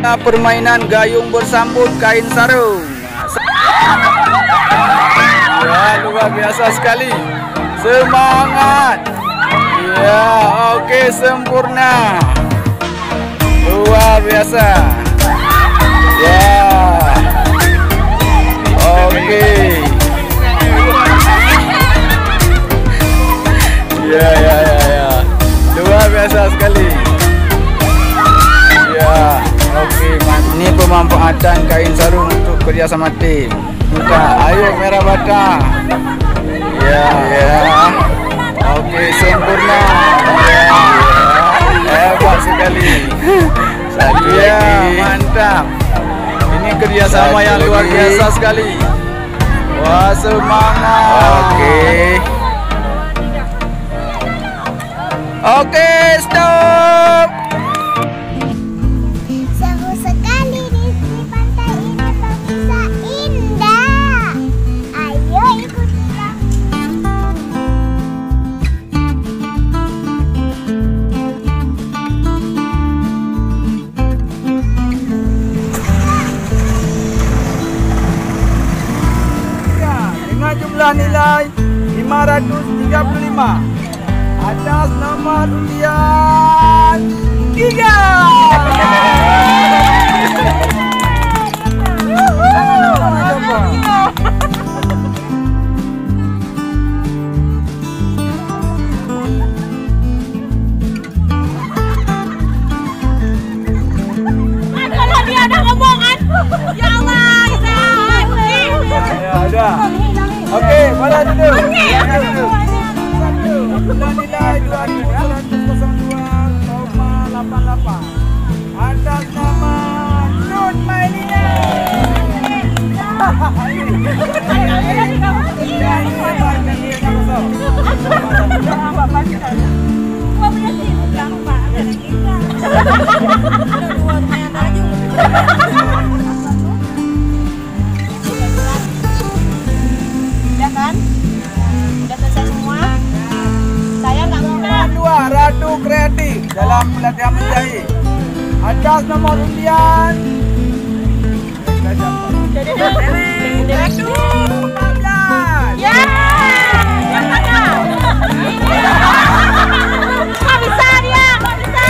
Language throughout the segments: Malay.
Permainan gayung bersambut kain sarung. Ya, luar biasa sekali. Semangat. Ya, oke, sempurna. Luar biasa. Ya. Oke. Ya. Luar biasa sekali. Ya. Oke, ini pemanfaatan kain sarung untuk kerjasama tim. Kita, ayo merah bata. Ya. Oke, sempurna. Ya. Hebat sekali. Satu lagi. Mantap. Ini kerjasama yang luar biasa sekali. Wah, semangat. Oke, stop. Jumlah nilai 535 atas nomor undian 3. Kalau dia ada ngomong kan, ya Allah, ya udah. Oke, bola duduk. Jumlah nilai 2102,88 atas nama Nun Mailina. Ratu Kreatif dalam pelatihan menjahit atas nomor undian 14. Kok bisa dia? Kok bisa?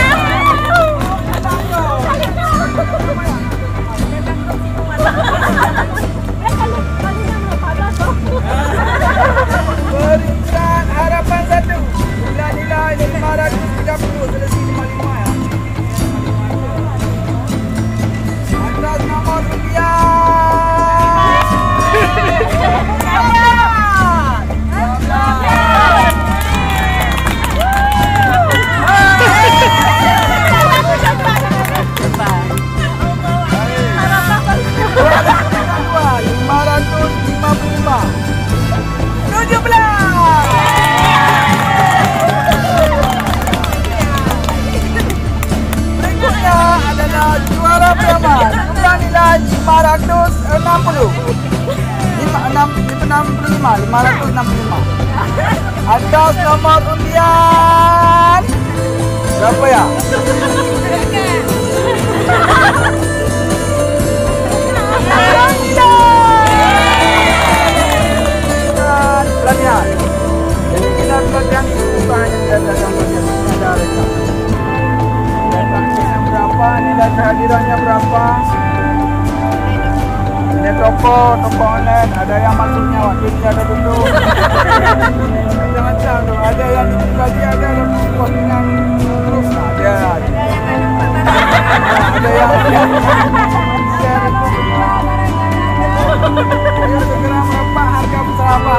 Berikan harapan 1. Nilai 530 selesai 55 ya. Atas nomor undian 565 atas nomor undian berapa ya? Pelatihan. Jadi kita pelatihan itu bukan hanya berdasarkan pelatihan, ada rekam. Nilai berapa, nilai kehadirannya berapa? Ini toko online, ada yang masuknya waktu ini ada duduk. Macam-macam tu, ada yang dibagi, ada yang postingan terus ada. Ada yang share itu. Ayo segera berapa harga berapa?